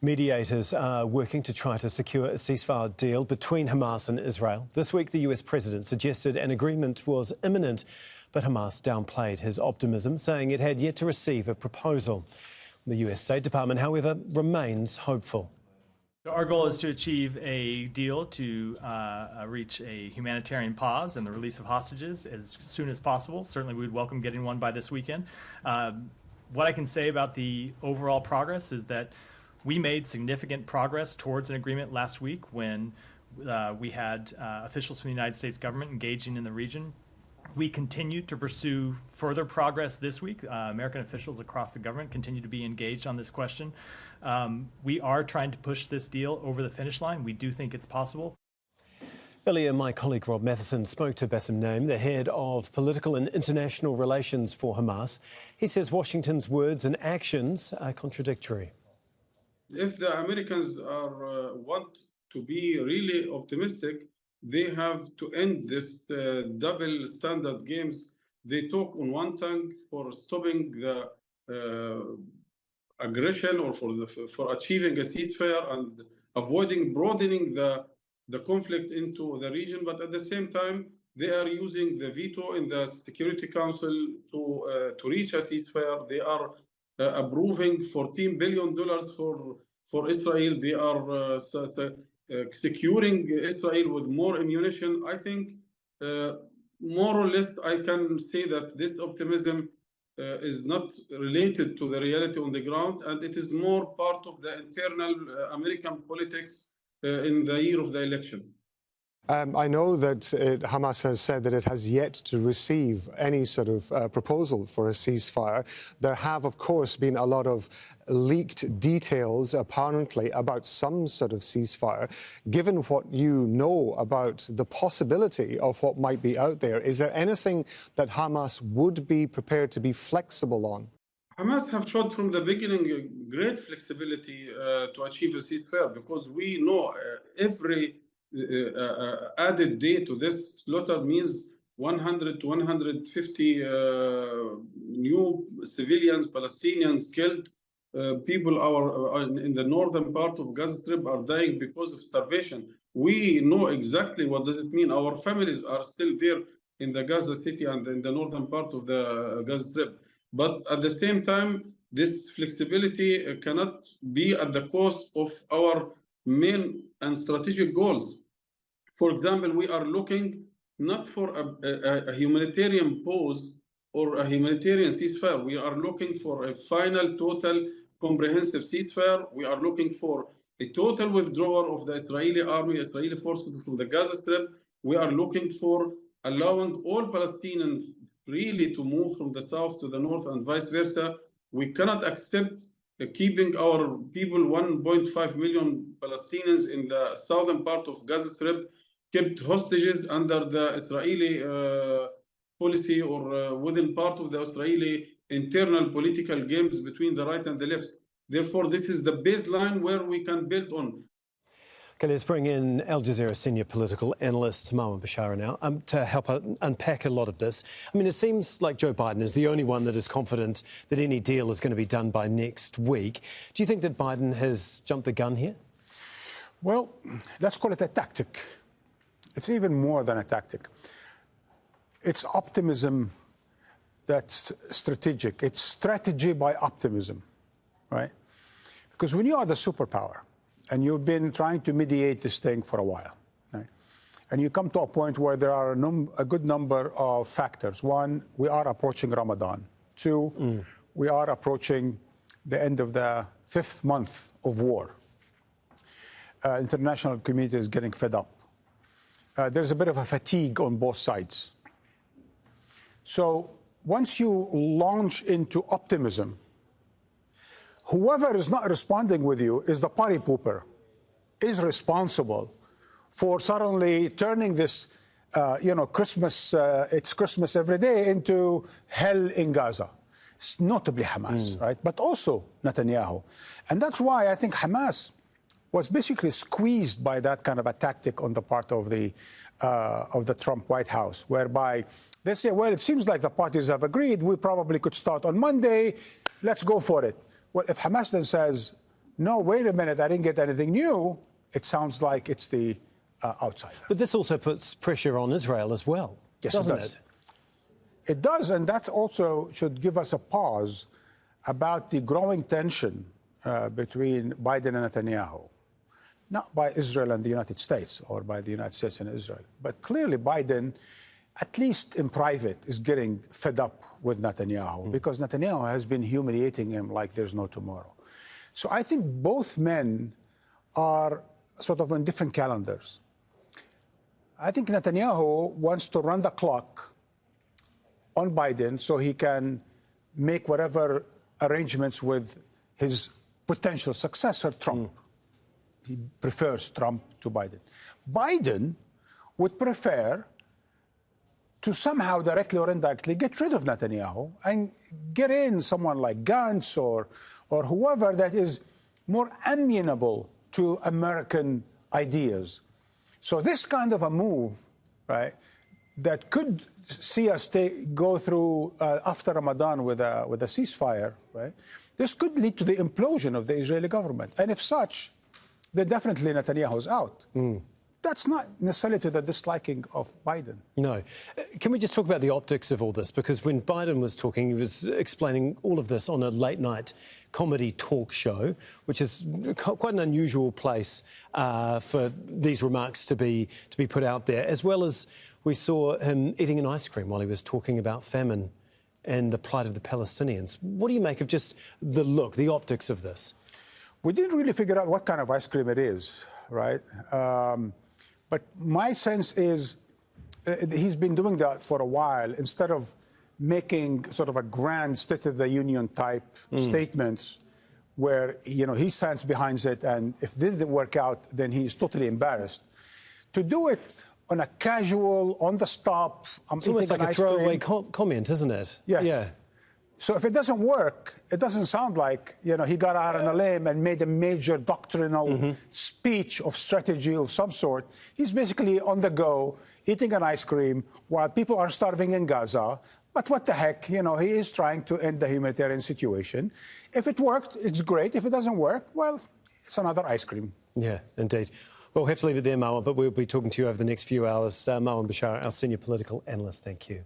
Mediators are working to try to secure a ceasefire deal between Hamas and Israel. This week, the US president suggested an agreement was imminent, but Hamas downplayed his optimism, saying it had yet to receive a proposal. The US State Department, however, remains hopeful. Our goal is to achieve a deal to reach a humanitarian pause and the release of hostages as soon as possible. Certainly, we would welcome getting one by this weekend. What I can say about the overall progress is that we made significant progress towards an agreement last week when we had officials from the United States government engaging in the region. We continue to pursue further progress this week. American officials across the government continue to be engaged on this question. We are trying to push this deal over the finish line. We do think it's possible. Earlier, my colleague Rob Matheson spoke to Basem Naim, the head of political and international relations for Hamas. He says Washington's words and actions are contradictory. If the Americans want to be really optimistic, they have to end this double standard games. They talk on one tongue for stopping the aggression or for achieving a ceasefire and avoiding broadening the conflict into the region. But at the same time, they are using the veto in the Security Council to reach a ceasefire. They are approving $14 billion for Israel. They are securing Israel with more ammunition. I think more or less I can say that this optimism is not related to the reality on the ground, and it is more part of the internal American politics in the year of the election. I know that Hamas has said that it has yet to receive any sort of proposal for a ceasefire. There have, of course, been a lot of leaked details, apparently, about some sort of ceasefire. Given what you know about the possibility of what might be out there, is there anything that Hamas would be prepared to be flexible on? Hamas have showed from the beginning great flexibility to achieve a ceasefire, because we know every added day to this slaughter means 100 to 150 new civilians, Palestinians killed. People are in the northern part of Gaza Strip are dying because of starvation. We know exactly what does it mean. Our families are still there in the Gaza city and in the northern part of the Gaza Strip. But at the same time, this flexibility cannot be at the cost of our main and strategic goals. For example, we are looking not for a humanitarian pause or a humanitarian ceasefire. We are looking for a final, total, comprehensive ceasefire. We are looking for a total withdrawal of the Israeli army, Israeli forces from the Gaza Strip. We are looking for allowing all Palestinians really to move from the south to the north and vice versa. We cannot accept keeping our people, 1.5 million Palestinians in the southern part of Gaza Strip, kept hostages under the Israeli policy or within part of the Israeli internal political games between the right and the left. Therefore, this is the baseline where we can build on. Okay, let's bring in Al Jazeera senior political analyst Marwan Bishara now to help unpack a lot of this. I mean, it seems like Joe Biden is the only one that is confident that any deal is going to be done by next week. Do you think that Biden has jumped the gun here? Well, let's call it a tactic. It's even more than a tactic. It's optimism that's strategic. It's strategy by optimism, right? Because when you are the superpower, and you've been trying to mediate this thing for a while, right? And you come to a point where there are a good number of factors. One, we are approaching Ramadan. Two, we are approaching the end of the 5th month of war. International community is getting fed up. There's a bit of a fatigue on both sides. So once you launch into optimism, whoever is not responding with you is the party pooper, is responsible for suddenly turning this, Christmas, it's Christmas every day, into hell in Gaza. It's notably Hamas, right? But also Netanyahu. And that's why I think Hamas was basically squeezed by that kind of a tactic on the part of the Trump White House, whereby they say, well, it seems like the parties have agreed. We probably could start on Monday. Let's go for it. Well, if Hamas then says, no, wait a minute, I didn't get anything new, it sounds like it's the outsider. But this also puts pressure on Israel as well, Yes, doesn't it does. it? It does, and that also should give us a pause about the growing tension between Biden and Netanyahu. Not by Israel and the United States, or by the United States and Israel, but clearly Biden, at least in private, is getting fed up with Netanyahu because Netanyahu has been humiliating him like there's no tomorrow. So I think both men are sort of on different calendars. I think Netanyahu wants to run the clock on Biden so he can make whatever arrangements with his potential successor, Trump. He prefers Trump to Biden. Biden would prefer to somehow directly or indirectly get rid of Netanyahu and get in someone like Gantz or whoever that is more amenable to American ideas. So this kind of a move, right, that could see us go through after Ramadan with a ceasefire, right, this could lead to the implosion of the Israeli government. And if such, then definitely Netanyahu's out. That's not necessarily to the disliking of Biden. No. Can we just talk about the optics of all this? Because when Biden was talking, he was explaining all of this on a late-night comedy talk show, which is quite an unusual place for these remarks to be put out there, as well as we saw him eating an ice cream while he was talking about famine and the plight of the Palestinians. What do you make of just the look, the optics of this? We didn't really figure out what kind of ice cream it is, right? But my sense is he's been doing that for a while. Instead of making sort of a grand State of the Union type statements where, you know, he stands behind it, and if this didn't work out, then he's totally embarrassed. To do it on a casual, on the stop, It's almost like a throwaway comment, isn't it? Yes. Yeah. So if it doesn't work, it doesn't sound like, you know, he got out on a limb and made a major doctrinal speech of strategy of some sort. He's basically on the go, eating an ice cream while people are starving in Gaza. But what the heck, you know, he is trying to end the humanitarian situation. If it worked, it's great. If it doesn't work, well, it's another ice cream. Yeah, indeed. Well, we'll have to leave it there, Marwan, but we'll be talking to you over the next few hours. Marwan Bishara, our senior political analyst, thank you.